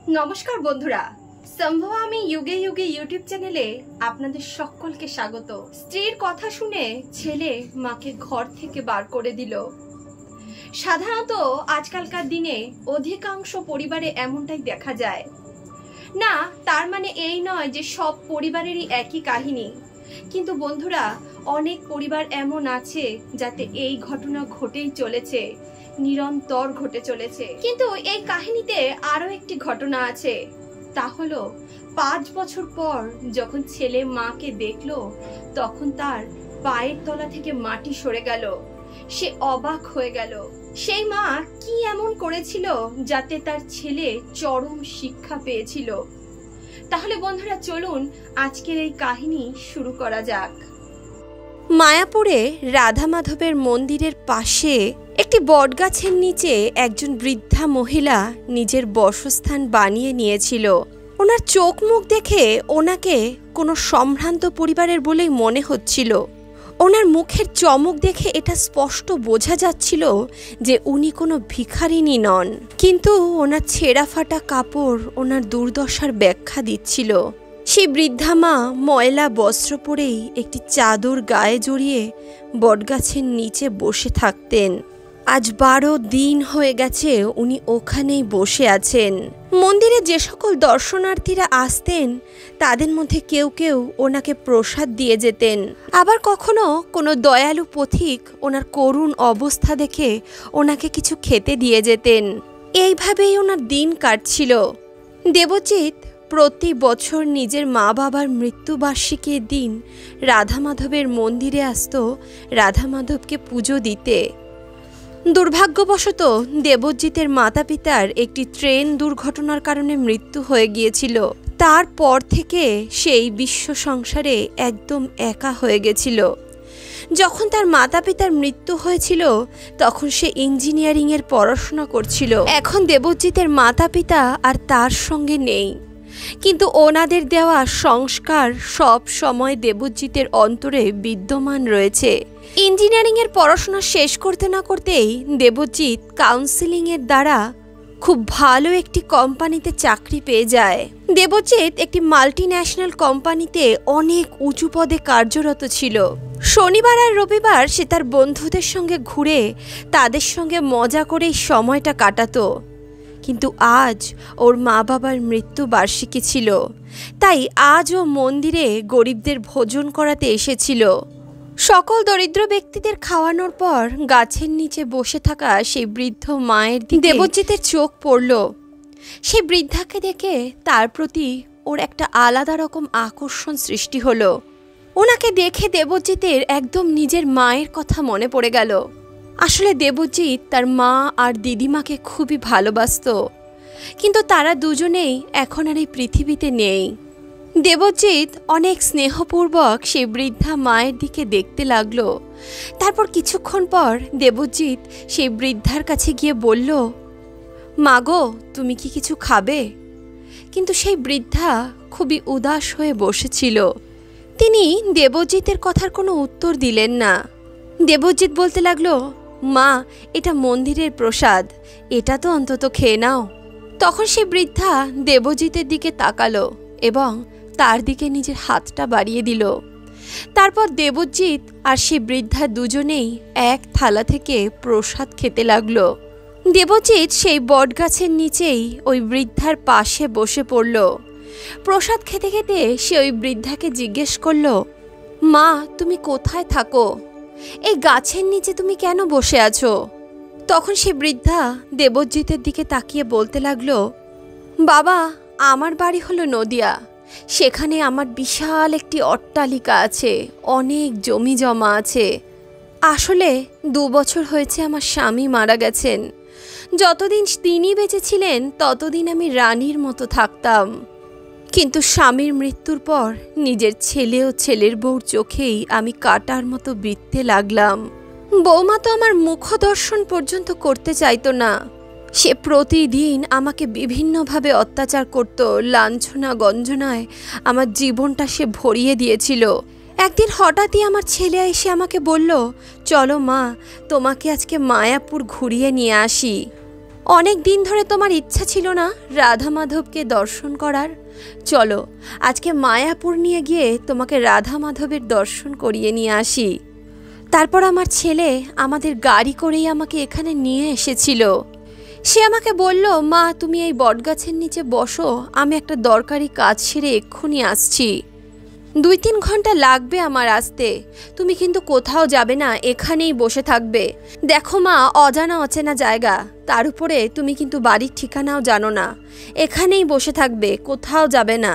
নমস্কার বন্ধুরা, সম্ভবামি যুগে যুগে ইউটিউব চ্যানেলে আপনাদের সকলকে স্বাগত। স্ত্রীর কথা শুনে ছেলে মাকে ঘর থেকে বার করে দিল। সাধারণত আজকালকার দিনে অধিকাংশ পরিবারে এমনটাই দেখা যায়। না, তার মানে এই নয় যে সব পরিবারেরই একই কাহিনী, কিন্তু বন্ধুরা অনেক পরিবার এমন আছে যাতে এই ঘটনা ঘটেই চলেছে, নিরন্তর ঘটে চলেছে। কিন্তু এই কাহিনীতে আরো একটি ঘটনা আছে, তা হলো 5 বছর পর যখন ছেলে মাকে দেখলো তখন তার পায়ের তলা থেকে মাটি সরে গেল। সে অবাক হয়ে গেল। সেই মা কি এমন করেছিল যাতে তার ছেলে চরম শিক্ষা পেয়েছিল। তাহলে বন্ধুরা চলুন আজকের এই কাহিনী শুরু করা যাক। মায়াপুরে রাধা মাধবের মন্দিরের পাশে একটি বটগাছের নিচে একজন বৃদ্ধা মহিলা নিজের বাসস্থান বানিয়ে নিয়েছিল। ওনার চোখ মুখ দেখে ওনাকে কোনো সম্ভ্রান্ত পরিবারের বলেই মনে হচ্ছিল। ওনার মুখের চমক দেখে এটা স্পষ্ট বোঝা যাচ্ছিল যে উনি কোনো ভিখারিনী নন, কিন্তু ওনার ছেঁড়া ফাটা কাপড় ওনার দুর্দশার ব্যাখ্যা দিচ্ছিল। সেই বৃদ্ধা মা ময়লা বস্ত্র পরেই একটি চাদর গায়ে জড়িয়ে বটগাছের নিচে বসে থাকতেন। আজ 12 দিন হয়ে গেছে উনি ওখানেই বসে আছেন। মন্দিরে যে সকল দর্শনার্থীরা আসতেন তাদের মধ্যে কেউ কেউ ওনাকে প্রসাদ দিয়ে যেতেন, আবার কখনো কোনো দয়ালু পথিক ওনার করুণ অবস্থা দেখে ওনাকে কিছু খেতে দিয়ে যেতেন। এইভাবেই ওনার দিন কাটছিল। দেবজিৎ প্রতি বছর নিজের মা বাবার মৃত্যুবার্ষিকীর দিন রাধা মাধবের মন্দিরে আসতো রাধা মাধবকে পুজো দিতে। দুর্ভাগ্যবশত দেবজিতের মাতা পিতার একটি ট্রেন দুর্ঘটনার কারণে মৃত্যু হয়ে গিয়েছিল। তারপর থেকে সেই বিশ্ব সংসারে একদম একা হয়ে গেছিল। যখন তার মাতা পিতার মৃত্যু হয়েছিল তখন সে ইঞ্জিনিয়ারিংয়ের পড়াশোনা করছিল। এখন দেবজিতের মাতা পিতা আর তার সঙ্গে নেই, কিন্তু ওনাদের দেওয়া সংস্কার সব সময় দেবজিতের অন্তরে বিদ্যমান রয়েছে। ইঞ্জিনিয়ারিংয়ের পড়াশোনা শেষ করতে না করতেই দেবজিৎ কাউন্সেলিংয়ের দ্বারা খুব ভালো একটি কোম্পানিতে চাকরি পেয়ে যায়। দেবজিৎ একটি মাল্টিন্যাশনাল কোম্পানিতে অনেক উঁচু পদে কার্যরত ছিল। শনিবার আর রবিবার সে তার বন্ধুদের সঙ্গে ঘুরে তাদের সঙ্গে মজা করেই সময়টা কাটাতো। কিন্তু আজ ওর মা বাবার মৃত্যু বার্ষিকী ছিল, তাই আজ ও মন্দিরে গরিবদের ভোজন করাতে এসেছিল। সকল দরিদ্র ব্যক্তিদের খাওয়ানোর পর গাছের নিচে বসে থাকা সেই বৃদ্ধ মায়ের দিকে দেবজিতের চোখ পড়ল। সেই বৃদ্ধাকে দেখে তার প্রতি ওর একটা আলাদা রকম আকর্ষণ সৃষ্টি হলো। ওনাকে দেখে দেবজিতের একদম নিজের মায়ের কথা মনে পড়ে গেল। আসলে দেবজিৎ তার মা আর দিদিমাকে খুবই ভালোবাসত, কিন্তু তারা দুজনেই এখন আর এই পৃথিবীতে নেই। দেবজিৎ অনেক স্নেহপূর্বক সেই বৃদ্ধা মায়ের দিকে দেখতে লাগলো। তারপর কিছুক্ষণ পর দেবজিৎ সেই বৃদ্ধার কাছে গিয়ে বলল, মাগো, তুমি কি কিছু খাবে? কিন্তু সেই বৃদ্ধা খুবই উদাস হয়ে বসেছিল। তিনি দেবজিতের কথার কোনো উত্তর দিলেন না। দেবজিৎ বলতে লাগলো, মা, এটা মন্দিরের প্রসাদ, এটা তো অন্তত খেয়ে নাও। তখন সেই বৃদ্ধা দেবজিতের দিকে তাকালো এবং তার দিকে নিজের হাতটা বাড়িয়ে দিল। তারপর দেবজিৎ আর সেই বৃদ্ধা দুজনেই এক থালা থেকে প্রসাদ খেতে লাগলো। দেবজিৎ সেই বটগাছের নিচেই ওই বৃদ্ধার পাশে বসে পড়ল। প্রসাদ খেতে খেতে সে ওই বৃদ্ধাকে জিজ্ঞেস করল, মা, তুমি কোথায় থাকো? এই গাছের নিচে তুমি কেন বসে আছো? তখন সে বৃদ্ধা দেবজিতের দিকে তাকিয়ে বলতে লাগলো, বাবা, আমার বাড়ি হলো নদিয়া। সেখানে আমার বিশাল একটি অট্টালিকা আছে, অনেক জমি জমা আছে। আসলে 2 বছর হয়েছে আমার স্বামী মারা গেছেন। যতদিন তিনি বেঁচে ছিলেন ততদিন আমি রানীর মতো থাকতাম, কিন্তু স্বামীর মৃত্যুর পর নিজের ছেলে ও ছেলের বউর চোখেই আমি কাটার মতো বিঁধতে লাগলাম। বৌমা তো আমার মুখ দর্শন পর্যন্ত করতে চাইতো না। সে প্রতিদিন আমাকে বিভিন্নভাবে অত্যাচার করত, লাঞ্ছনা গঞ্জনায় আমার জীবনটা সে ভরিয়ে দিয়েছিল। একদিন হঠাৎই আমার ছেলে এসে আমাকে বলল, চলো মা, তোমাকে আজকে মায়াপুর ঘুরিয়ে নিয়ে আসি। অনেক দিন ধরে তোমার ইচ্ছা ছিল না রাধা মাধবকে দর্শন করার? চলো আজকে মায়াপুর নিয়ে গিয়ে তোমাকে রাধা মাধবের দর্শন করিয়ে নিয়ে আসি। তারপর আমার ছেলে আমাদের গাড়ি করেই আমাকে এখানে নিয়ে এসেছিল। সে আমাকে বলল, মা তুমি এই বটগাছের নিচে বসো, আমি একটা দরকারি কাজ সেরে এক্ষুনি আসছি। 2-3 ঘন্টা লাগবে আমার আসতে, তুমি কিন্তু কোথাও যাবে না, এখানেই বসে থাকবে। দেখো মা, অজানা অচেনা জায়গা, তার উপরে তুমি কিন্তু বাড়ির ঠিকানাও জানো না, এখানেই বসে থাকবে, কোথাও যাবে না।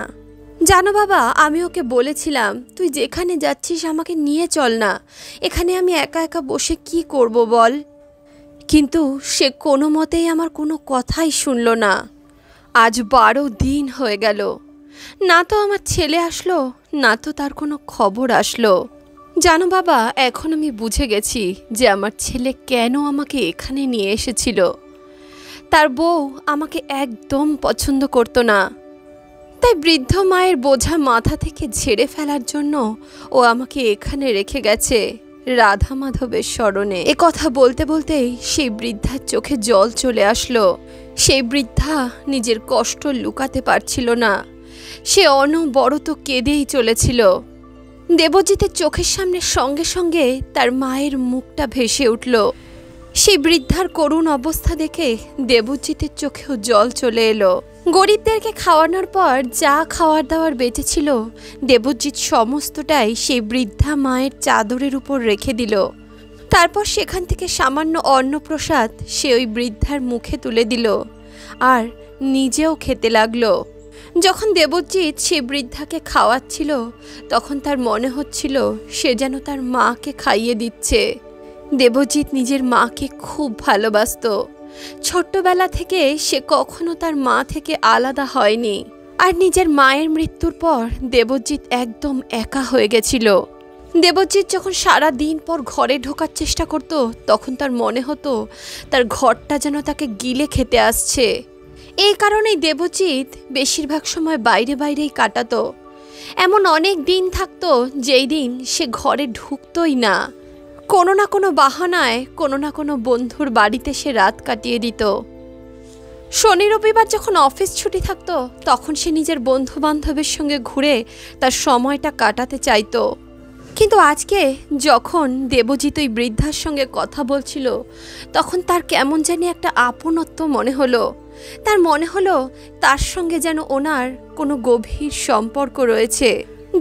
জানো বাবা, আমি ওকে বলেছিলাম তুই যেখানে যাচ্ছিস আমাকে নিয়ে চল না, এখানে আমি একা একা বসে কি করব বল। কিন্তু সে কোনো মতেই আমার কোনো কথাই শুনল না। আজ 12 দিন হয়ে গেল, না তো আমার ছেলে আসলো, না তো তার কোনো খবর আসলো। জানো বাবা, এখন আমি বুঝে গেছি যে আমার ছেলে কেন আমাকে এখানে নিয়ে এসেছিল। তার বউ আমাকে একদম পছন্দ করতো না, তাই বৃদ্ধ মায়ের বোঝা মাথা থেকে ঝেড়ে ফেলার জন্য ও আমাকে এখানে রেখে গেছে রাধা মাধবের স্মরণে। এ কথা বলতে বলতেই সেই বৃদ্ধার চোখে জল চলে আসলো। সেই বৃদ্ধা নিজের কষ্ট লুকাতে পারছিল না, সে অনবরত কেঁদেই চলেছিল। দেবজিতের চোখের সামনে সঙ্গে সঙ্গে তার মায়ের মুখটা ভেসে উঠল। সেই বৃদ্ধার করুণ অবস্থা দেখে দেবজিতের চোখেও জল চলে এলো। গরিবদেরকে খাওয়ানোর পর যা খাওয়ার দাওয়ার বেঁচেছিল দেবজিৎ সমস্তটাই সেই বৃদ্ধা মায়ের চাদরের উপর রেখে দিল। তারপর সেখান থেকে সামান্য অন্নপ্রসাদ সে ওই বৃদ্ধার মুখে তুলে দিল আর নিজেও খেতে লাগলো। যখন দেবজিৎ সে বৃদ্ধাকে খাওয়াচ্ছিল তখন তার মনে হচ্ছিল সে যেন তার মাকে খাইয়ে দিচ্ছে। দেবজিৎ নিজের মাকে খুব ভালোবাসতো। ছোট্টবেলা থেকে সে কখনো তার মা থেকে আলাদা হয়নি। আর নিজের মায়ের মৃত্যুর পর দেবজিৎ একদম একা হয়ে গেছিল। দেবজিৎ যখন সারা দিন পর ঘরে ঢোকার চেষ্টা করত তখন তার মনে হতো তার ঘরটা যেন তাকে গিলে খেতে আসছে। এই কারণেই দেবজিৎ বেশিরভাগ সময় বাইরে বাইরেই কাটাতো। এমন অনেক দিন থাকতো যেই দিন সে ঘরে ঢুকতোই না। কোনো না কোনো বাহানায় কোনো না কোনো বন্ধুর বাড়িতে সে রাত কাটিয়ে দিত। শনি রবিবার যখন অফিস ছুটি থাকতো তখন সে নিজের বন্ধু বান্ধবের সঙ্গে ঘুরে তার সময়টা কাটাতে চাইতো। কিন্তু আজকে যখন দেবজিৎ ওই বৃদ্ধার সঙ্গে কথা বলছিল তখন তার কেমন জানি একটা আপনত্ব মনে হলো। তার মনে হলো তার সঙ্গে যেন ওনার কোনো গভীর সম্পর্ক রয়েছে।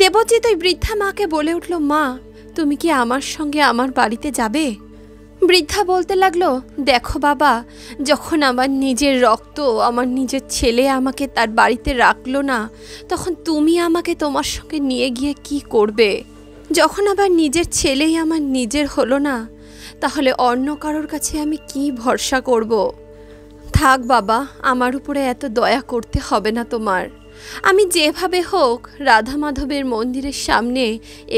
দেবজিৎ ওই বৃদ্ধা মাকে বলে উঠল, মা তুমি কি আমার সঙ্গে আমার বাড়িতে যাবে? বৃদ্ধা বলতে লাগলো, দেখো বাবা, যখন আমার নিজের রক্ত, আমার নিজের ছেলে আমাকে তার বাড়িতে রাখলো না তখন তুমি আমাকে তোমার সঙ্গে নিয়ে গিয়ে কি করবে? যখন আবার নিজের ছেলেই আমার নিজের হলো না তাহলে অন্য কারোর কাছে আমি কি ভরসা করব? থাক বাবা, আমার উপরে এত দয়া করতে হবে না তোমার। আমি যেভাবে হোক রাধা মাধবের মন্দিরের সামনে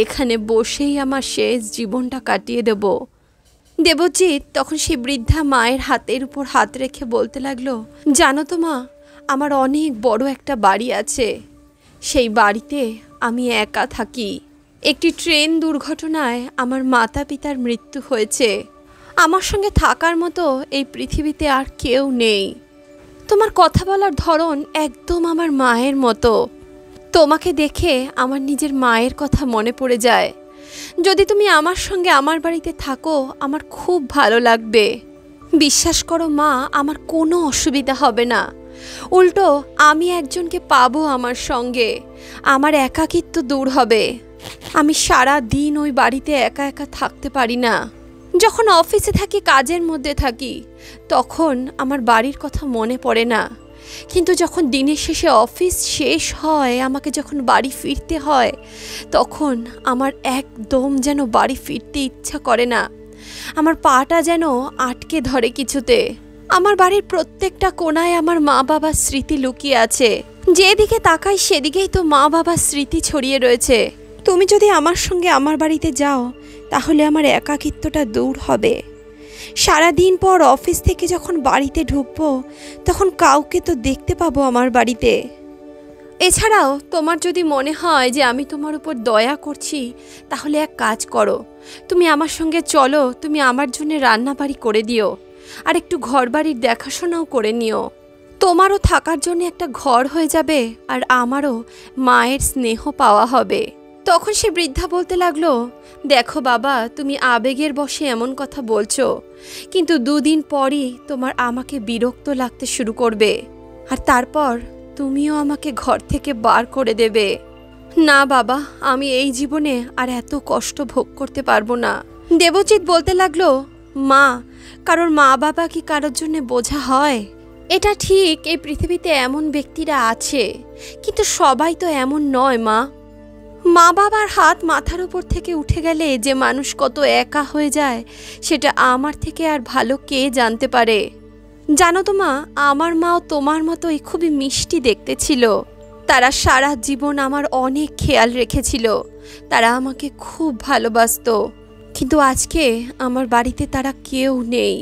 এখানে বসেই আমার শেষ জীবনটা কাটিয়ে দেব। দেবজিৎ তখন সেই বৃদ্ধা মায়ের হাতের উপর হাত রেখে বলতে লাগলো, জানো তো মা, আমার অনেক বড় একটা বাড়ি আছে। সেই বাড়িতে আমি একা থাকি। একটি ট্রেন দুর্ঘটনায় আমার মাতা পিতার মৃত্যু হয়েছে। আমার সঙ্গে থাকার মতো এই পৃথিবীতে আর কেউ নেই। তোমার কথা বলার ধরন একদম আমার মায়ের মতো। তোমাকে দেখে আমার নিজের মায়ের কথা মনে পড়ে যায়। যদি তুমি আমার সঙ্গে আমার বাড়িতে থাকো আমার খুব ভালো লাগবে। বিশ্বাস করো মা, আমার কোনো অসুবিধা হবে না। উল্টো আমি একজনকে পাবো আমার সঙ্গে, আমার একাকিত্ব দূর হবে। আমি সারা দিন ওই বাড়িতে একা একা থাকতে পারি না। যখন অফিসে থাকি, কাজের মধ্যে থাকি, তখন আমার বাড়ির কথা মনে পড়ে না। কিন্তু যখন দিনের শেষে অফিস শেষ হয়, আমাকে যখন বাড়ি ফিরতে হয়, তখন আমার একদম যেন বাড়ি ফিরতে ইচ্ছা করে না। আমার পাটা যেন আটকে ধরে কিছুতে। আমার বাড়ির প্রত্যেকটা কোণায় আমার মা বাবার স্মৃতি লুকিয়ে আছে। যেদিকে তাকাই সেদিকেই তো মা বাবার স্মৃতি ছড়িয়ে রয়েছে। তুমি যদি আমার সঙ্গে আমার বাড়িতে যাও তাহলে আমার একাকিত্বটা দূর হবে। সারাদিন পর অফিস থেকে যখন বাড়িতে ঢুকবো তখন কাউকে তো দেখতে পাবো আমার বাড়িতে। এছাড়াও তোমার যদি মনে হয় যে আমি তোমার উপর দয়া করছি তাহলে এক কাজ করো, তুমি আমার সঙ্গে চলো, তুমি আমার জন্য রান্নাবাড়ি করে দিও। আর একটু ঘরবাড়ির দেখাশোনাও করে নিও। তোমারও থাকার জন্য একটা ঘর হয়ে যাবে, আর আমারও মায়ের স্নেহ পাওয়া হবে। তখন সে বৃদ্ধা বলতে লাগলো, দেখো বাবা, তুমি আবেগের বশে এমন কথা বলছো, কিন্তু 2 দিন পরই তোমার আমাকে বিরক্ত লাগতে শুরু করবে, আর তারপর তুমিও আমাকে ঘর থেকে বার করে দেবে। না বাবা, আমি এই জীবনে আর এত কষ্ট ভোগ করতে পারবো না। দেবজিৎ বলতে লাগলো, মা, কারোর মা বাবা কি কারোর জন্য বোঝা হয়? এটা ঠিক, এই পৃথিবীতে এমন ব্যক্তিরা আছে, কিন্তু সবাই তো এমন নয় মা। মা বাবার হাত মাথার উপর থেকে উঠে গেলে যে মানুষ কত একা হয়ে যায়, সেটা আমার থেকে আর ভালো কে জানতে পারে। জানো তো মা, আমার মাও তোমার মতোই খুবই মিষ্টি দেখতে ছিল। তারা সারা জীবন আমার অনেক খেয়াল রেখেছিল, তারা আমাকে খুব ভালোবাসতো। কিন্তু আজকে আমার বাড়িতে তারা কেউ নেই,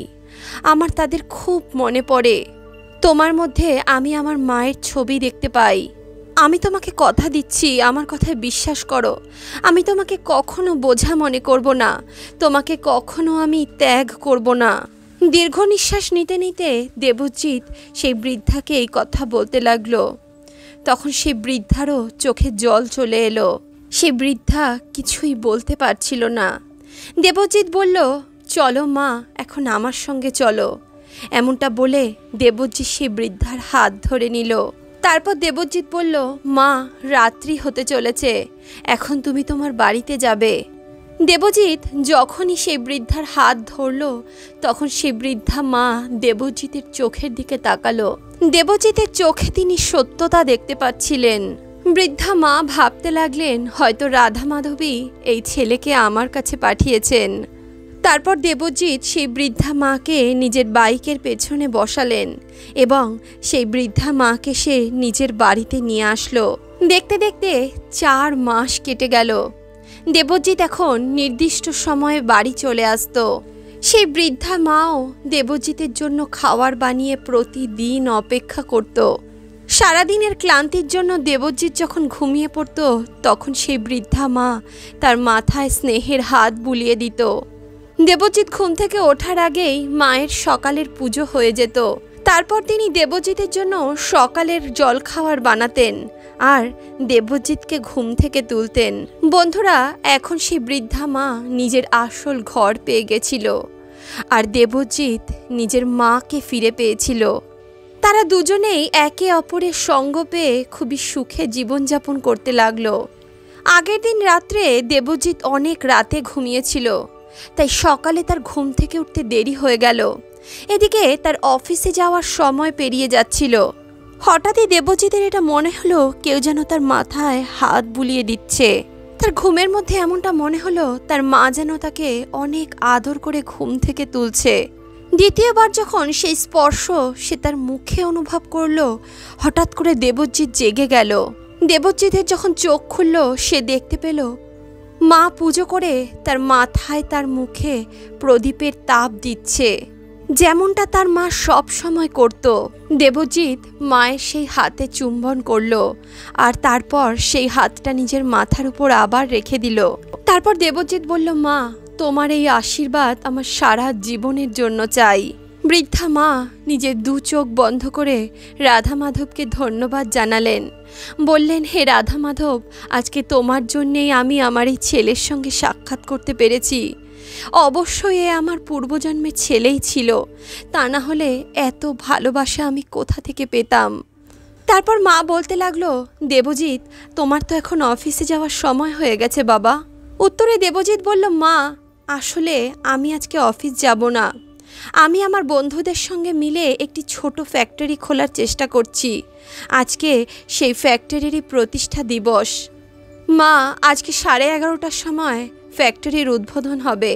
আমার তাদের খুব মনে পড়ে। তোমার মধ্যে আমি আমার মায়ের ছবি দেখতে পাই। আমি তোমাকে কথা দিচ্ছি, আমার কথায় বিশ্বাস করো, আমি তোমাকে কখনো বোঝা মনে করব না, তোমাকে কখনো আমি ত্যাগ করব না। দীর্ঘ নিঃশ্বাস নিতে নিতে দেবজিৎ সেই বৃদ্ধাকে এই কথা বলতে লাগলো। তখন সেই বৃদ্ধারও চোখে জল চলে এলো। সেই বৃদ্ধা কিছুই বলতে পারছিল না। দেবজিৎ বলল, চলো মা, এখন আমার সঙ্গে চলো। এমনটা বলে দেবজিৎ সেই বৃদ্ধার হাত ধরে নিল। তারপর দেবজিৎ বলল, মা, রাত্রি হতে চলেছে, এখন তুমি তোমার বাড়িতে যাবে। দেবজিৎ যখনই সেই বৃদ্ধার হাত ধরল, তখন সেই বৃদ্ধা মা দেবজিতের চোখের দিকে তাকালো। দেবজিতের চোখে তিনি সত্যতা দেখতে পাচ্ছিলেন। বৃদ্ধা মা ভাবতে লাগলেন, হয়তো রাধা মাধবী এই ছেলেকে আমার কাছে পাঠিয়েছেন। তারপর দেবজিৎ সেই বৃদ্ধা মাকে নিজের বাইকের পেছনে বসালেন এবং সেই বৃদ্ধা মাকে সে নিজের বাড়িতে নিয়ে আসলো। দেখতে দেখতে 4 মাস কেটে গেল। দেবজিৎ এখন নির্দিষ্ট সময়ে বাড়ি চলে আসতো। সেই বৃদ্ধা মাও দেবজিতের জন্য খাবার বানিয়ে প্রতিদিন অপেক্ষা করত। সারাদিনের ক্লান্তির জন্য দেবজিৎ যখন ঘুমিয়ে পড়ত, তখন সেই বৃদ্ধা মা তার মাথায় স্নেহের হাত বুলিয়ে দিত। দেবজিৎ ঘুম থেকে ওঠার আগেই মায়ের সকালের পুজো হয়ে যেত। তারপর তিনি দেবজিতের জন্য সকালের জলখাবার বানাতেন আর দেবজিৎকে ঘুম থেকে তুলতেন। বন্ধুরা, এখন সেই বৃদ্ধা মা নিজের আসল ঘর পেয়ে গেছিল, আর দেবজিৎ নিজের মাকে ফিরে পেয়েছিল। তারা দুজনেই একে অপরের সঙ্গ পেয়ে খুবই সুখে জীবনযাপন করতে লাগলো। আগের দিন রাত্রে দেবজিৎ অনেক রাতে ঘুমিয়েছিল, তাই সকালে তার ঘুম থেকে উঠতে দেরি হয়ে গেল। এদিকে তার অফিসে যাওয়ার সময় পেরিয়ে যাচ্ছিল। হঠাৎই দেবজিতের এটা মনে হলো কেউ যেন তার মাথায় হাত বুলিয়ে দিচ্ছে। তার ঘুমের মধ্যে এমনটা মনে হলো তার মা যেন তাকে অনেক আদর করে ঘুম থেকে তুলছে। দ্বিতীয়বার যখন সেই স্পর্শ সে তার মুখে অনুভব করলো, হঠাৎ করে দেবজিৎ জেগে গেল। দেবজিতের যখন চোখ খুলল, সে দেখতে পেল মা পুজো করে তার মাথায় তার মুখে প্রদীপের তাপ দিচ্ছে, যেমনটা তার মা সব সময় করত। দেবজিৎ মায়ের সেই হাতে চুম্বন করল আর তারপর সেই হাতটা নিজের মাথার উপর আবার রেখে দিল। তারপর দেবজিৎ বলল, মা, তোমার এই আশীর্বাদ আমার সারা জীবনের জন্য চাই। বৃদ্ধা মা নিজের 2 চোখ বন্ধ করে রাধা মাধবকে ধন্যবাদ জানালেন। বললেন, হে রাধা মাধব, আজকে তোমার জন্যেই আমি আমার এই ছেলের সঙ্গে সাক্ষাৎ করতে পেরেছি। অবশ্যই এ আমার পূর্বজন্মের ছেলেই ছিল, তা না হলে এত ভালোবাসা আমি কোথা থেকে পেতাম। তারপর মা বলতে লাগলো, দেবজিৎ, তোমার তো এখন অফিসে যাওয়ার সময় হয়ে গেছে বাবা। উত্তরে দেবজিৎ বলল, মা, আসলে আমি আজকে অফিস যাব না। আমি আমার বন্ধুদের সঙ্গে মিলে একটি ছোট ফ্যাক্টরি খোলার চেষ্টা করছি। আজকে সেই ফ্যাক্টরিরই প্রতিষ্ঠা দিবস। মা, আজকে 11:30টার সময় ফ্যাক্টরির উদ্বোধন হবে।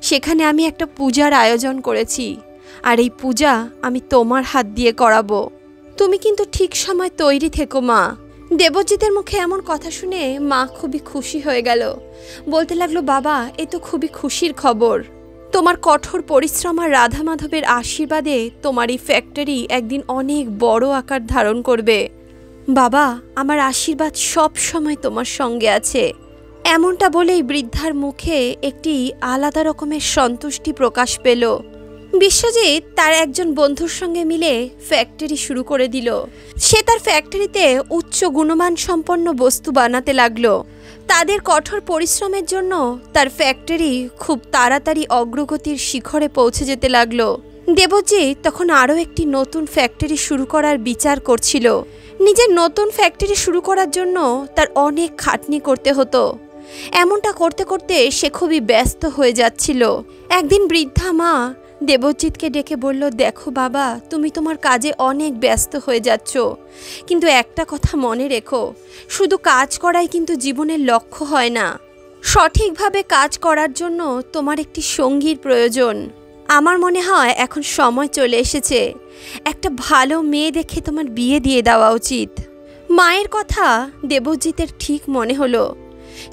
সেখানে আমি একটা পূজার আয়োজন করেছি, আর এই পূজা আমি তোমার হাত দিয়ে করাবো। তুমি কিন্তু ঠিক সময় তৈরি থেকো মা। দেবজিতের মুখে এমন কথা শুনে মা খুবই খুশি হয়ে গেল। বলতে লাগলো, বাবা, এ তো খুবই খুশির খবর। তোমার কঠোর পরিশ্রম আর রাধা মাধবের আশীর্বাদে তোমার এই ফ্যাক্টরি একদিন অনেক বড় আকার ধারণ করবে। বাবা, আমার আশীর্বাদ সব সময় তোমার সঙ্গে আছে। এমনটা বলেই বৃদ্ধার মুখে একটি আলাদা রকমের সন্তুষ্টি প্রকাশ পেল। বিশ্বজিৎ তার একজন বন্ধুর সঙ্গে মিলে ফ্যাক্টরি শুরু করে দিল। সে তার ফ্যাক্টরিতে উচ্চ গুণমান সম্পন্ন বস্তু বানাতে লাগলো। তাদের কঠোর পরিশ্রমের জন্য তার ফ্যাক্টরি খুব তাড়াতাড়ি অগ্রগতির শিখরে পৌঁছে যেতে লাগলো। দেবজিৎ তখন আরও একটি নতুন ফ্যাক্টরি শুরু করার বিচার করছিল। নিজের নতুন ফ্যাক্টরি শুরু করার জন্য তার অনেক খাটনি করতে হতো। এমনটা করতে করতে সে খুবই ব্যস্ত হয়ে যাচ্ছিল। একদিন বৃদ্ধা মা দেবজিৎকে ডেকে বলল, দেখো বাবা, তুমি তোমার কাজে অনেক ব্যস্ত হয়ে যাচ্ছ, কিন্তু একটা কথা মনে রেখো, শুধু কাজ করাই কিন্তু জীবনের লক্ষ্য হয় না। সঠিকভাবে কাজ করার জন্য তোমার একটি সঙ্গীর প্রয়োজন। আমার মনে হয় এখন সময় চলে এসেছে, একটা ভালো মেয়ে দেখে তোমার বিয়ে দিয়ে দেওয়া উচিত। মায়ের কথা দেবজিতের ঠিক মনে হলো।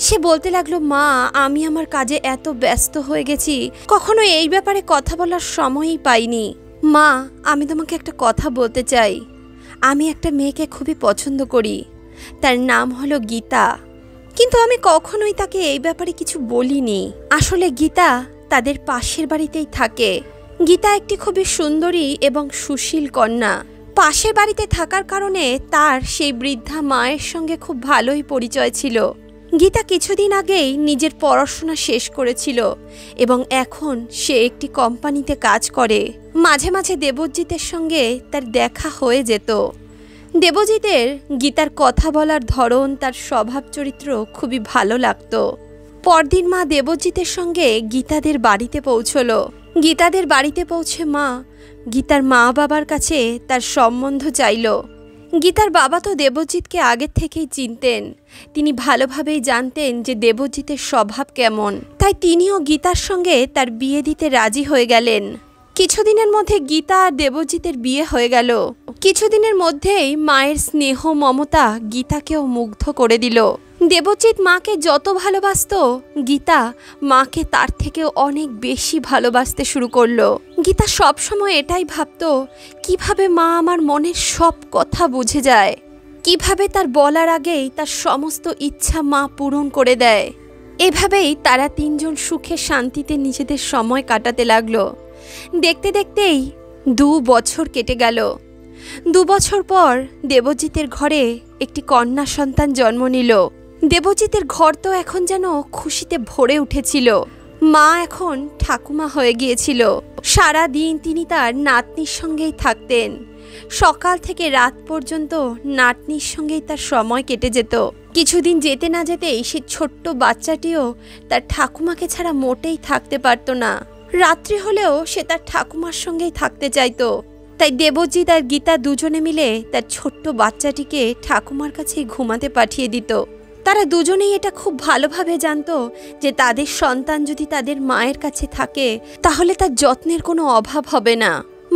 সে বলতে লাগলো, মা, আমি আমার কাজে এত ব্যস্ত হয়ে গেছি, কখনো এই ব্যাপারে কথা বলার সময়ই পাইনি। মা, আমি তোমাকে একটা কথা বলতে চাই। আমি একটা মেয়েকে খুবই পছন্দ করি, তার নাম হলো গীতা, কিন্তু আমি কখনোই তাকে এই ব্যাপারে কিছু বলিনি। আসলে গীতা তাদের পাশের বাড়িতেই থাকে। গীতা একটি খুবই সুন্দরী এবং সুশীল কন্যা। পাশের বাড়িতে থাকার কারণে তার সেই বৃদ্ধা মায়ের সঙ্গে খুব ভালোই পরিচয় ছিল। গীতা কিছুদিন আগেই নিজের পড়াশোনা শেষ করেছিল এবং এখন সে একটি কোম্পানিতে কাজ করে। মাঝে মাঝে দেবজিতের সঙ্গে তার দেখা হয়ে যেত। দেবজিতের গীতার কথা বলার ধরন, তার স্বভাব চরিত্র খুবই ভালো লাগত। পরদিন মা দেবজিতের সঙ্গে গীতাদের বাড়িতে পৌঁছল। গীতাদের বাড়িতে পৌঁছে মা গীতার মা বাবার কাছে তার সম্বন্ধ চাইল। গীতার বাবা তো দেবজিৎকে আগের থেকেই চিনতেন। তিনি ভালোভাবেই জানতেন যে দেবজিতের স্বভাব কেমন, তাই তিনিও গীতার সঙ্গে তার বিয়ে দিতে রাজি হয়ে গেলেন। কিছুদিনের মধ্যে গীতা আর দেবজিতের বিয়ে হয়ে গেল। কিছুদিনের মধ্যেই মায়ের স্নেহ মমতা গীতাকেও মুগ্ধ করে দিল। দেবজিৎ মাকে যত ভালোবাসত, গীতা মাকে তার থেকেও অনেক বেশি ভালোবাসতে শুরু করলো। গীতা সবসময় এটাই ভাবত, কিভাবে মা আমার মনের সব কথা বুঝে যায়, কিভাবে তার বলার আগেই তার সমস্ত ইচ্ছা মা পূরণ করে দেয়। এভাবেই তারা তিনজন সুখে শান্তিতে নিজেদের সময় কাটাতে লাগলো। দেখতে দেখতেই 2 বছর কেটে গেল। 2 বছর পর দেবজিতের ঘরে একটি কন্যা সন্তান জন্ম নিল। দেবজিতের ঘর তো এখন যেন খুশিতে ভরে উঠেছিল। মা এখন ঠাকুমা হয়ে গিয়েছিল। সারা দিন তিনি তার নাতনির সঙ্গেই থাকতেন। সকাল থেকে রাত পর্যন্ত নাতনির সঙ্গেই তার সময় কেটে যেত। কিছুদিন যেতে না যেতেই সে ছোট্ট বাচ্চাটিও তার ঠাকুমাকে ছাড়া মোটেই থাকতে পারত না। রাত্রি হলেও সে তার ঠাকুমার সঙ্গেই থাকতে চাইতো। তাই দেবজিৎ আর গীতা দুজনে মিলে তার ছোট্ট বাচ্চাটিকে ঠাকুমার কাছেই ঘুমাতে পাঠিয়ে দিত। তারা দুজনেই এটা খুব ভালোভাবে জানতো যে তাদের সন্তান যদি তাদের মায়ের কাছে থাকে তাহলে তার যত্নের কোনো অভাব হবে না।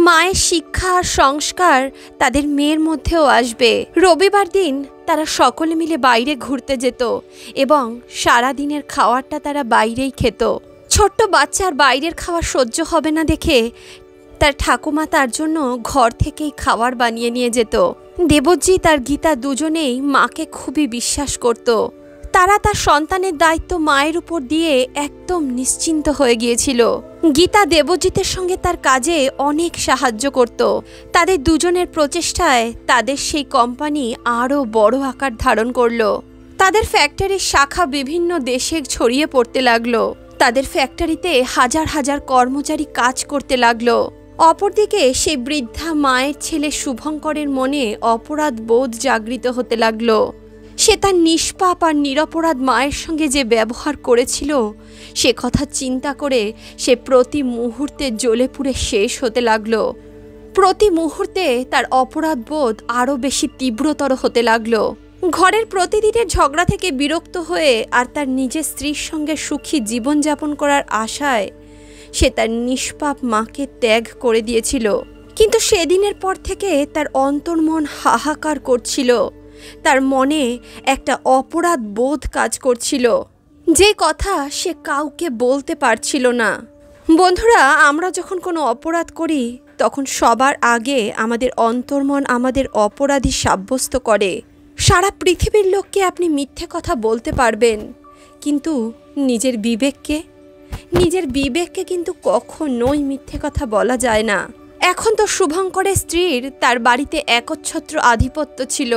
মায়ের শিক্ষা আর সংস্কার তাদের মেয়ের মধ্যেও আসবে। রবিবার দিন তারা সকলে মিলে বাইরে ঘুরতে যেত এবং সারা দিনের খাওয়ারটা তারা বাইরেই খেত। ছোট্ট বাচ্চার বাইরের খাওয়া সহ্য হবে না দেখে তার ঠাকুমা তার জন্য ঘর থেকেই খাবার বানিয়ে নিয়ে যেত। দেবজিৎ আর গীতা দুজনেই মাকে খুবই বিশ্বাস করত। তারা তার সন্তানের দায়িত্ব মায়ের উপর দিয়ে একদম নিশ্চিন্ত হয়ে গিয়েছিল। গীতা দেবজিতের সঙ্গে তার কাজে অনেক সাহায্য করত। তাদের দুজনের প্রচেষ্টায় তাদের সেই কোম্পানি আরও বড় আকার ধারণ করলো। তাদের ফ্যাক্টরির শাখা বিভিন্ন দেশে ছড়িয়ে পড়তে লাগলো। তাদের ফ্যাক্টরিতে হাজার হাজার কর্মচারী কাজ করতে লাগলো। অপরদিকে সেই বৃদ্ধা মায়ের ছেলে শুভঙ্করের মনে অপরাধ বোধ জাগৃত হতে লাগলো। সে তার নিষ্পাপ আর নিরপরাধ মায়ের সঙ্গে যে ব্যবহার করেছিল সে কথা চিন্তা করে সে প্রতি মুহূর্তে জ্বলে পুড়ে শেষ হতে লাগলো। প্রতি মুহূর্তে তার অপরাধ বোধ আরও বেশি তীব্রতর হতে লাগলো। ঘরের প্রতিদিনের ঝগড়া থেকে বিরক্ত হয়ে আর তার নিজের স্ত্রীর সঙ্গে সুখী জীবনযাপন করার আশায় সে তার নিষ্পাপ মাকে ত্যাগ করে দিয়েছিল। কিন্তু সেদিনের পর থেকে তার অন্তর্মন হাহাকার করছিল। তার মনে একটা অপরাধ বোধ কাজ করছিল, যে কথা সে কাউকে বলতে পারছিল না। বন্ধুরা, আমরা যখন কোনো অপরাধ করি তখন সবার আগে আমাদের অন্তর্মন আমাদের অপরাধী সাব্যস্ত করে। সারা পৃথিবীর লোককে আপনি মিথ্যে কথা বলতে পারবেন, কিন্তু নিজের বিবেককে, নিজের বিবেককে কিন্তু কখনোই মিথ্যে কথা বলা যায় না। এখন তো শুভঙ্করের স্ত্রীর তার বাড়িতে একচ্ছত্র আধিপত্য ছিল।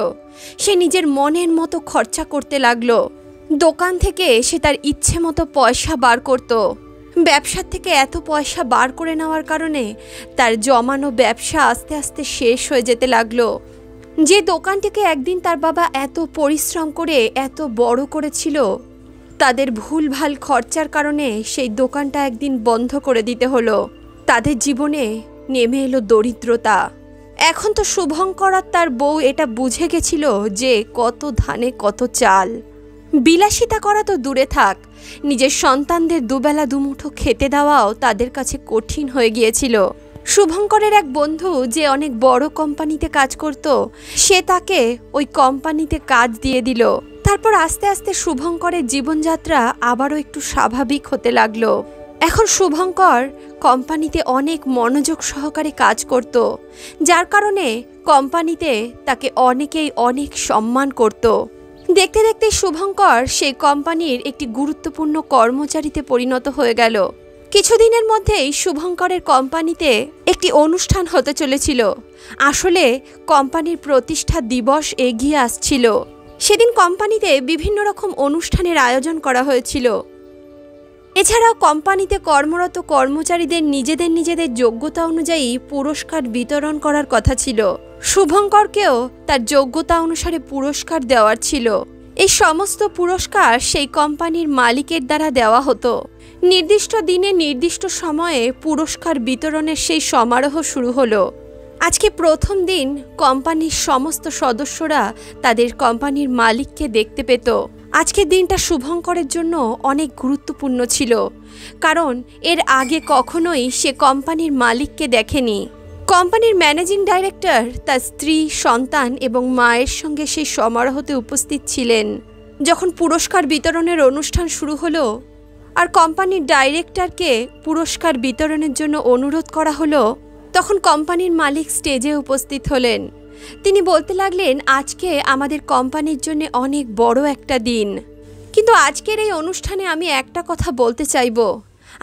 সে নিজের মনের মতো খরচা করতে লাগলো। দোকান থেকে সে তার ইচ্ছে মতো পয়সা বার করত। ব্যবসার থেকে এত পয়সা বার করে নেওয়ার কারণে তার জমানো ব্যবসা আস্তে আস্তে শেষ হয়ে যেতে লাগলো। যে দোকানটিকে একদিন তার বাবা এত পরিশ্রম করে এত বড় করেছিল, তাদের ভুলভাল খরচার কারণে সেই দোকানটা একদিন বন্ধ করে দিতে হলো। তাদের জীবনে নেমে এলো দরিদ্রতা। এখন তো শুভঙ্কর আর তার বউ এটা বুঝে গেছিল যে কত ধানে কত চাল। বিলাসিতা করা তো দূরে থাক, নিজের সন্তানদের দুবেলা দুমুঠো খেতে দেওয়াও তাদের কাছে কঠিন হয়ে গিয়েছিল। শুভঙ্করের এক বন্ধু যে অনেক বড় কোম্পানিতে কাজ করত, সে তাকে ওই কোম্পানিতে কাজ দিয়ে দিল। তারপর আস্তে আস্তে শুভঙ্করের জীবনযাত্রা আবারও একটু স্বাভাবিক হতে লাগলো। এখন শুভঙ্কর কোম্পানিতে অনেক মনোযোগ সহকারে কাজ করত, যার কারণে কোম্পানিতে তাকে অনেকেই অনেক সম্মান করত। দেখতে দেখতে শুভঙ্কর সেই কোম্পানির একটি গুরুত্বপূর্ণ কর্মচারীতে পরিণত হয়ে গেল। কিছুদিনের মধ্যেই শুভঙ্করের কোম্পানিতে একটি অনুষ্ঠান হতে চলেছিল। আসলে কোম্পানির প্রতিষ্ঠা দিবস এগিয়ে আসছিল। সেদিন কোম্পানিতে বিভিন্ন রকম অনুষ্ঠানের আয়োজন করা হয়েছিল। এছাড়াও কোম্পানিতে কর্মরত কর্মচারীদের নিজেদের যোগ্যতা অনুযায়ী পুরস্কার বিতরণ করার কথা ছিল। শুভঙ্করকেও তার যোগ্যতা অনুসারে পুরস্কার দেওয়ার ছিল। এই সমস্ত পুরস্কার সেই কোম্পানির মালিকের দ্বারা দেওয়া হতো। নির্দিষ্ট দিনে নির্দিষ্ট সময়ে পুরস্কার বিতরণের সেই সমারোহ শুরু হলো। আজকে প্রথম দিন কোম্পানির সমস্ত সদস্যরা তাদের কোম্পানির মালিককে দেখতে পেত। আজকের দিনটা শুভঙ্করের জন্য অনেক গুরুত্বপূর্ণ ছিল, কারণ এর আগে কখনোই সে কোম্পানির মালিককে দেখেনি। কোম্পানির ম্যানেজিং ডাইরেক্টর তার স্ত্রী, সন্তান এবং মায়ের সঙ্গে সেই সমারোহতে উপস্থিত ছিলেন। যখন পুরস্কার বিতরণের অনুষ্ঠান শুরু হলো আর কোম্পানির ডাইরেক্টরকে পুরস্কার বিতরণের জন্য অনুরোধ করা হলো, তখন কোম্পানির মালিক স্টেজে উপস্থিত হলেন। তিনি বলতে লাগলেন, আজকে আমাদের কোম্পানির জন্য অনেক বড় একটা দিন, কিন্তু আজকের এই অনুষ্ঠানে আমি একটা কথা বলতে চাইব।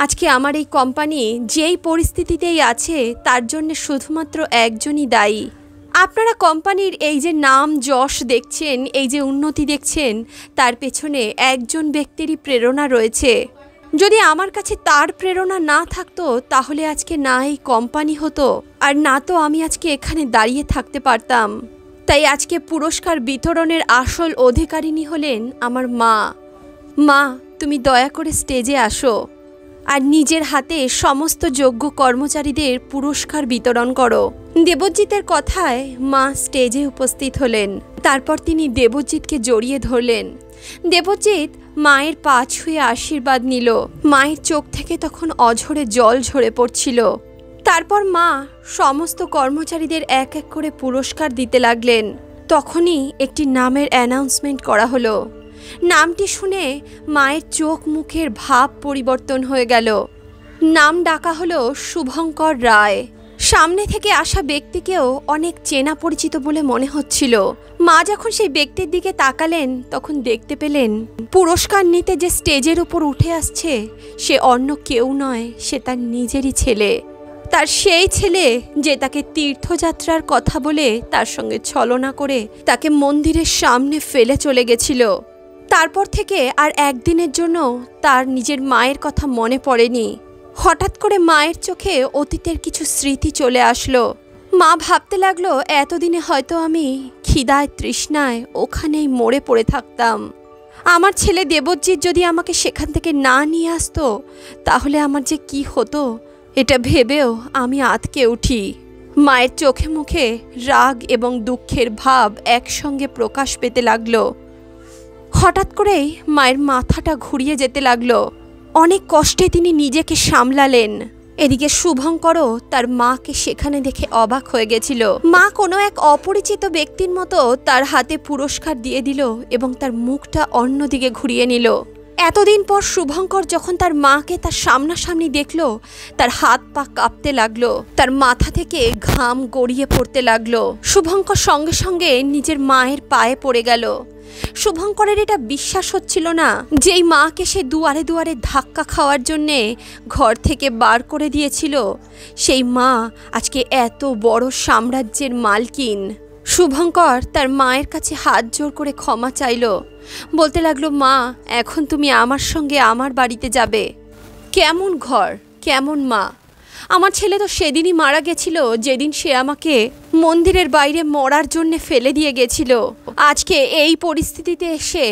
আজকে আমার এই কোম্পানি যেই পরিস্থিতিতেই আছে তার জন্য শুধুমাত্র একজনই দায়ী। আপনারা কোম্পানির এই যে নাম যশ দেখছেন, এই যে উন্নতি দেখছেন, তার পেছনে একজন ব্যক্তিরই প্রেরণা রয়েছে। যদি আমার কাছে তার প্রেরণা না থাকতো তাহলে আজকে না এই কোম্পানি হতো, আর না তো আমি আজকে এখানে দাঁড়িয়ে থাকতে পারতাম। তাই আজকে পুরস্কার বিতরণের আসল অধিকারিণী হলেন আমার মা। মা, তুমি দয়া করে স্টেজে আসো আর নিজের হাতে সমস্ত যোগ্য কর্মচারীদের পুরস্কার বিতরণ করো। দেবজিতের কথায় মা স্টেজে উপস্থিত হলেন। তারপর তিনি দেবজিৎকে জড়িয়ে ধরলেন। দেবজিৎ মায়ের পা ছুঁয়ে আশীর্বাদ নিল। মায়ের চোখ থেকে তখন অঝরে জল ঝরে পড়ছিল। তারপর মা সমস্ত কর্মচারীদের এক এক করে পুরস্কার দিতে লাগলেন। তখনই একটি নামের অ্যানাউন্সমেন্ট করা হলো। নামটি শুনে মায়ের চোখ মুখের ভাব পরিবর্তন হয়ে গেল। নাম ডাকা হলো শুভঙ্কর রায়। সামনে থেকে আসা ব্যক্তিকেও অনেক চেনা পরিচিত বলে মনে হচ্ছিল। মা যখন সেই ব্যক্তির দিকে তাকালেন তখন দেখতে পেলেন পুরস্কার নিতে যে স্টেজের উপর উঠে আসছে সে অন্য কেউ নয়, সে তার নিজেরই ছেলে। তার সেই ছেলে যে তাকে তীর্থযাত্রার কথা বলে তার সঙ্গে ছলনা করে তাকে মন্দিরের সামনে ফেলে চলে গেছিল। তারপর থেকে আর একদিনের জন্য তার নিজের মায়ের কথা মনে পড়েনি। হঠাৎ করে মায়ের চোখে অতীতের কিছু স্মৃতি চলে আসলো। মা ভাবতে লাগলো, এতদিনে হয়তো আমি খিদায় তৃষ্ণায় ওখানেই মরে পড়ে থাকতাম। আমার ছেলে দেবজিৎ যদি আমাকে সেখান থেকে না নিয়ে আসতো তাহলে আমার যে কি হতো, এটা ভেবেও আমি আঁতকে উঠি। মায়ের চোখে মুখে রাগ এবং দুঃখের ভাব একসঙ্গে প্রকাশ পেতে লাগলো। হঠাৎ করেই মায়ের মাথাটা ঘুরিয়ে যেতে লাগলো। অনেক কষ্টে তিনি নিজেকে সামলালেন। এদিকে শুভঙ্করও তার মাকে সেখানে দেখে অবাক হয়ে গেছিল। মা কোনো এক অপরিচিত ব্যক্তির মতো তার হাতে পুরস্কার দিয়ে দিল এবং তার মুখটা অন্যদিকে ঘুরিয়ে নিল। এতদিন পর শুভঙ্কর যখন তার মাকে তার সামনাসামনি দেখলো, তার হাত পা কাঁপতে লাগলো, তার মাথা থেকে ঘাম গড়িয়ে পড়তে লাগলো। শুভঙ্কর সঙ্গে সঙ্গে নিজের মায়ের পায়ে পড়ে গেল। শুভঙ্করের এটা বিশ্বাস হচ্ছিল না যেই মাকে সে দুয়ারে দুয়ারে ধাক্কা খাওয়ার জন্যে ঘর থেকে বার করে দিয়েছিল, সেই মা আজকে এত বড় সাম্রাজ্যের মালকিন। শুভঙ্কর তার মায়ের কাছে হাত জোর করে ক্ষমা চাইল, বলতে লাগলো, মা এখন তুমি আমার সঙ্গে আমার বাড়িতে যাবে। কেমন ঘর, কেমন মা! আমার ছেলে তো সেদিনই মারা গেছিল যেদিন সে আমাকে মন্দিরের বাইরে মরার জন্যে ফেলে দিয়ে গেছিল। আজকে এই পরিস্থিতিতে এসে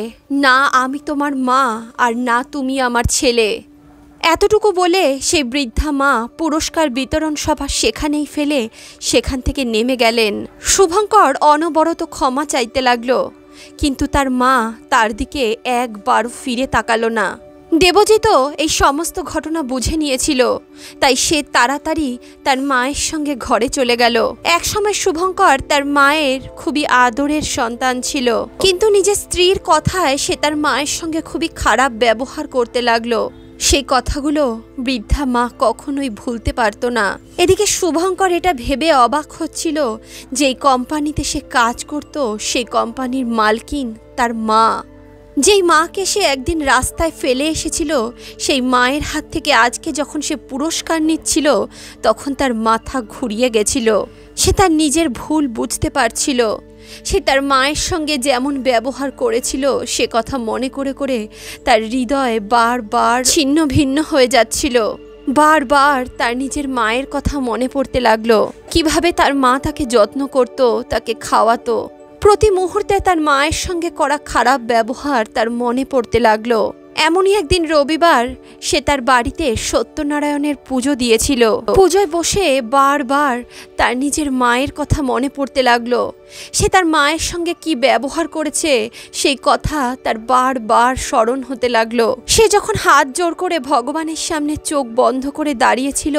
না আমি তোমার মা আর না তুমি আমার ছেলে। এতটুকু বলে সেই বৃদ্ধা মা পুরস্কার বিতরণ সভা সেখানেই ফেলে সেখান থেকে নেমে গেলেন। শুভঙ্কর অনবরত ক্ষমা চাইতে লাগলো, কিন্তু তার মা তার দিকে একবারও ফিরে তাকালো না। দেবজিৎও এই সমস্ত ঘটনা বুঝে নিয়েছিল, তাই সে তাড়াতাড়ি তার মায়ের সঙ্গে ঘরে চলে গেল। একসময় শুভঙ্কর তার মায়ের খুবই আদরের সন্তান ছিল, কিন্তু নিজের স্ত্রীর কথায় সে তার মায়ের সঙ্গে খুবই খারাপ ব্যবহার করতে লাগলো। সেই কথাগুলো বৃদ্ধা মা কখনোই ভুলতে পারত না। এদিকে শুভঙ্কর এটা ভেবে অবাক হচ্ছিল যে এই কোম্পানিতে সে কাজ করত, সেই কোম্পানির মালকিন তার মা। যেই মাকে সে একদিন রাস্তায় ফেলে এসেছিল, সেই মায়ের হাত থেকে আজকে যখন সে পুরস্কার নিচ্ছিল, তখন তার মাথা ঘুরিয়ে গেছিল। সে তার নিজের ভুল বুঝতে পারছিল। সে তার মায়ের সঙ্গে যেমন ব্যবহার করেছিল সে কথা মনে করে করে তার হৃদয় বারবার ছিন্ন ভিন্ন হয়ে যাচ্ছিল। বারবার তার নিজের মায়ের কথা মনে পড়তে লাগলো, কিভাবে তার মা তাকে যত্ন করত, তাকে খাওয়াতো। প্রতি মুহূর্তে তার মায়ের সঙ্গে করা খারাপ ব্যবহার তার মনে পড়তে লাগলো। এমনই একদিন রবিবার সে তার বাড়িতে সত্যনারায়ণের পুজো দিয়েছিল। পুজোয় বসে বারবার তার নিজের মায়ের কথা মনে পড়তে লাগলো। সে তার মায়ের সঙ্গে কি ব্যবহার করেছে সেই কথা তার বারবার স্মরণ হতে লাগলো। সে যখন হাত জোর করে ভগবানের সামনে চোখ বন্ধ করে দাঁড়িয়েছিল,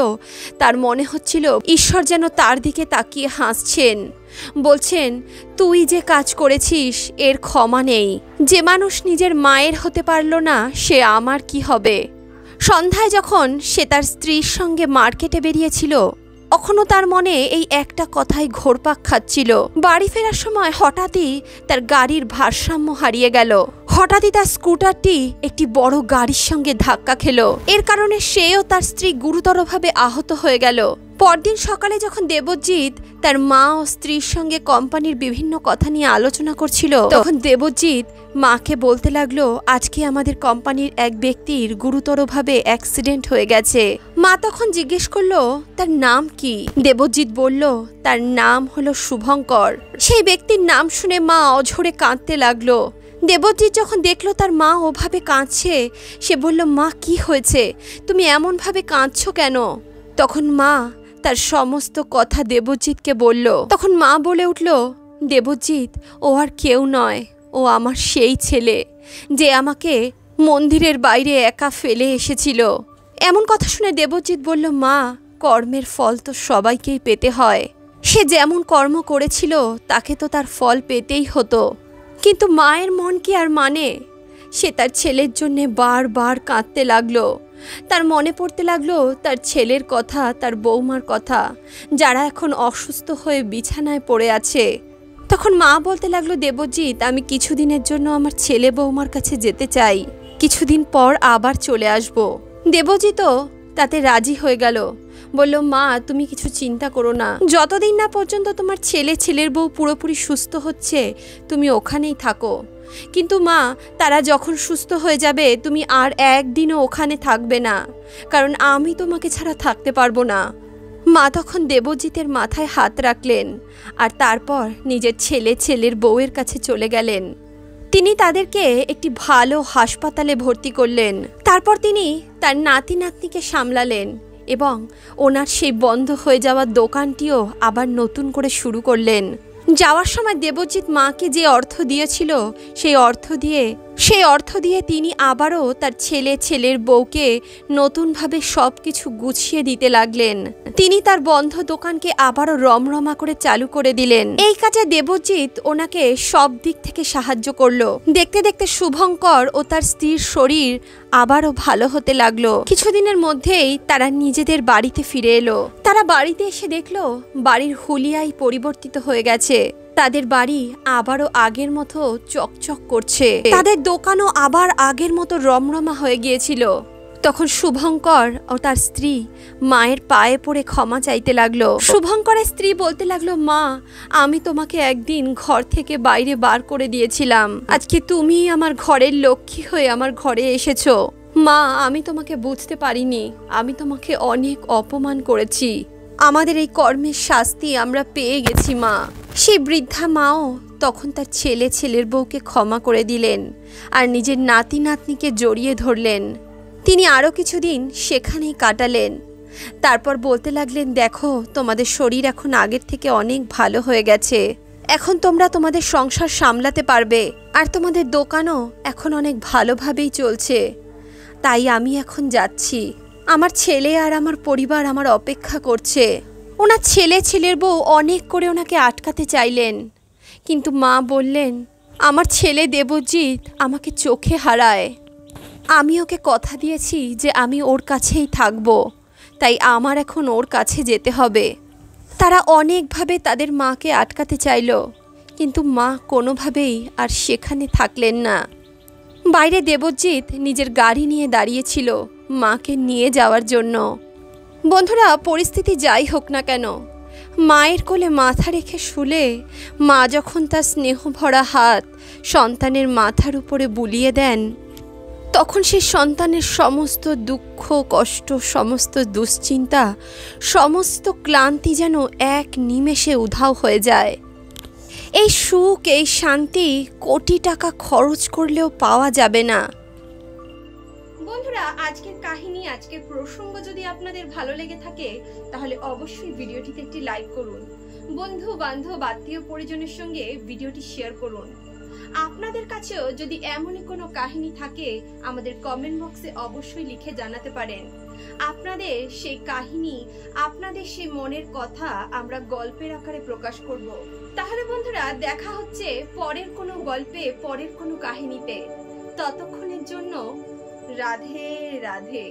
তার মনে হচ্ছিল ঈশ্বর যেন তার দিকে তাকিয়ে হাসছেন, বলছেন, তুই যে কাজ করেছিস এর ক্ষমা নেই। যে মানুষ নিজের মায়ের হতে পারল না সে আমার কি হবে। সন্ধ্যায় যখন সে তার স্ত্রীর সঙ্গে মার্কেটে বেরিয়েছিল, তখনও তার মনে এই একটা কথাই ঘোরপাক খাচ্ছিল। বাড়ি ফেরার সময় হঠাৎই তার গাড়ির ভারসাম্য হারিয়ে গেল। হঠাৎই তার স্কুটারটি একটি বড় গাড়ির সঙ্গে ধাক্কা খেল। এর কারণে সেও তার স্ত্রী গুরুতরভাবে আহত হয়ে গেল। পরদিন সকালে যখন দেবজিৎ তার মা ও স্ত্রীর সঙ্গে কোম্পানির বিভিন্ন কথা নিয়ে আলোচনা করছিল, তখন দেবজিৎ মাকে বলতে লাগলো, আজকে আমাদের কোম্পানির এক ব্যক্তির গুরুতরভাবে অ্যাক্সিডেন্ট হয়ে গেছে। মা তখন জিজ্ঞেস করলো, তার নাম কি? দেবজিৎ বলল, তার নাম হলো শুভঙ্কর। সেই ব্যক্তির নাম শুনে মা অঝরে কাঁদতে লাগলো। দেবজিৎ যখন দেখলো তার মা ওভাবে কাঁদছে, সে বলল, মা কি হয়েছে, তুমি এমনভাবে কাঁদছো কেন? তখন মা তার সমস্ত কথা দেবজিৎকে বলল। তখন মা বলে উঠল, দেবজিৎ, ও আর কেউ নয়, ও আমার সেই ছেলে যে আমাকে মন্দিরের বাইরে একা ফেলে এসেছিল। এমন কথা শুনে দেবজিৎ বলল, মা, কর্মের ফল তো সবাইকেই পেতে হয়। সে যেমন কর্ম করেছিল তাকে তো তার ফল পেতেই হতো। কিন্তু মায়ের মন কি আর মানে? সে তার ছেলের জন্যে বারবার কাঁদতে লাগলো। তার মনে পড়তে লাগলো তার ছেলের কথা, তার বৌমার কথা, যারা এখন অসুস্থ হয়ে বিছানায় পড়ে আছে। তখন মা বলতে লাগলো, দেবজিৎ, আমি কিছুদিনের জন্য আমার ছেলে বৌমার কাছে যেতে চাই, কিছুদিন পর আবার চলে আসব। দেবজিৎও তাতে রাজি হয়ে গেল। বলল, মা, তুমি কিছু চিন্তা করো না, যতদিন না পর্যন্ত তোমার ছেলের বউ পুরোপুরি সুস্থ হচ্ছে তুমি ওখানেই থাকো। কিন্তু মা, তারা যখন সুস্থ হয়ে যাবে তুমি আর একদিনও ওখানে থাকবে না, কারণ আমি তোমাকে ছাড়া থাকতে পারবো না। মা তখন দেবজিতের মাথায় হাত রাখলেন আর তারপর নিজের ছেলের বউয়ের কাছে চলে গেলেন। তিনি তাদেরকে একটি ভালো হাসপাতালে ভর্তি করলেন। তারপর তিনি তার নাতি নাতনিকে সামলালেন এবং ওনার সেই বন্ধ হয়ে যাওয়া দোকানটিও আবার নতুন করে শুরু করলেন। যাওয়ার সময় দেবজিৎ মাকে যে অর্থ দিয়েছিল সেই অর্থ দিয়ে সেই অর্থ দিয়ে তিনি আবারও তার ছেলের বউকে নতুনভাবে সবকিছু গুছিয়ে দিতে লাগলেন। তিনি তার বন্ধ দোকানকে আবারও রমরমা করে চালু করে দিলেন। এই কাজে দেবজিৎ ওনাকে সব দিক থেকে সাহায্য করলো। দেখতে দেখতে শুভঙ্কর ও তার স্ত্রীর শরীর আবারও ভালো হতে লাগলো। কিছুদিনের মধ্যেই তারা নিজেদের বাড়িতে ফিরে এলো। তারা বাড়িতে এসে দেখলো বাড়ির হুলিয়াই পরিবর্তিত হয়ে গেছে। তাদের বাড়ি আবারও আগের মতো চকচক করছে। তাদের দোকানও আবার আগের মতো রমরমা হয়ে গিয়েছিল। তখন শুভঙ্কর ও তার স্ত্রী মায়ের পায়ে পড়ে ক্ষমা চাইতে লাগলো। শুভঙ্করের স্ত্রী বলতে লাগলো, মা, আমি তোমাকে একদিন ঘর থেকে বাইরে বার করে দিয়েছিলাম। আজকে তুমি আমার ঘরের লক্ষ্মী হয়ে আমার ঘরে এসেছো। মা, আমি তোমাকে বুঝতে পারিনি। আমি তোমাকে অনেক অপমান করেছি। আমাদের এই কর্মের শাস্তি আমরা পেয়ে গেছি মা। সেই বৃদ্ধা মাও তখন তার ছেলের বউকে ক্ষমা করে দিলেন আর নিজের নাতি নাতনিকে জড়িয়ে ধরলেন। তিনি আরও কিছুদিন সেখানেই কাটালেন। তারপর বলতে লাগলেন, দেখো, তোমাদের শরীর এখন আগের থেকে অনেক ভালো হয়ে গেছে। এখন তোমরা তোমাদের সংসার সামলাতে পারবে আর তোমাদের দোকানও এখন অনেক ভালোভাবেই চলছে। তাই আমি এখন যাচ্ছি। আমার ছেলে আর আমার পরিবার আমার অপেক্ষা করছে। ওনার ছেলের বউ অনেক করে ওনাকে আটকাতে চাইলেন, কিন্তু মা বললেন, আমার ছেলে দেবজিৎ আমাকে চোখে হারায়। আমি ওকে কথা দিয়েছি যে আমি ওর কাছেই থাকব, তাই আমার এখন ওর কাছে যেতে হবে। তারা অনেকভাবে তাদের মাকে আটকাতে চাইল, কিন্তু মা কোনোভাবেই আর সেখানে থাকলেন না। বাইরে দেবজিৎ নিজের গাড়ি নিয়ে দাঁড়িয়েছিল মাকে নিয়ে যাওয়ার জন্য। বন্ধুরা, পরিস্থিতি যাই হোক না কেন, মায়ের কোলে মাথা রেখে শুলে মা যখন তার স্নেহ ভরা হাত সন্তানের মাথার উপরে বুলিয়ে দেন, তখন সেই সন্তানের সমস্ত দুঃখ কষ্ট, সমস্ত দুশ্চিন্তা, সমস্ত ক্লান্তি যেন এক নিমেষে উধাও হয়ে যায়। এই সুখ, এই শান্তি কোটি টাকা খরচ করলেও পাওয়া যাবে না। বন্ধুরা, আজকের কাহিনী, আজকের প্রসঙ্গ যদি আপনাদের ভালো লেগে থাকে তাহলে অবশ্যই ভিডিওটিতে একটি লাইক করুন। বন্ধু বান্ধব আত্মীয় পরিজনের সঙ্গে ভিডিওটি শেয়ার করুন। আপনাদের কাছেও যদি এমনই কোনো কাহিনী থাকে আমাদের কমেন্ট বক্সে অবশ্যই লিখে জানাতে পারেন। আপনাদের সেই কাহিনী, আপনাদের সেই মনের কথা আমরা গল্পের আকারে প্রকাশ করব। তাহলে বন্ধুরা, দেখা হচ্ছে পরের কোনো গল্পে, পরের কোনো কাহিনীতে। ততক্ষণের জন্য রাধে রাধে।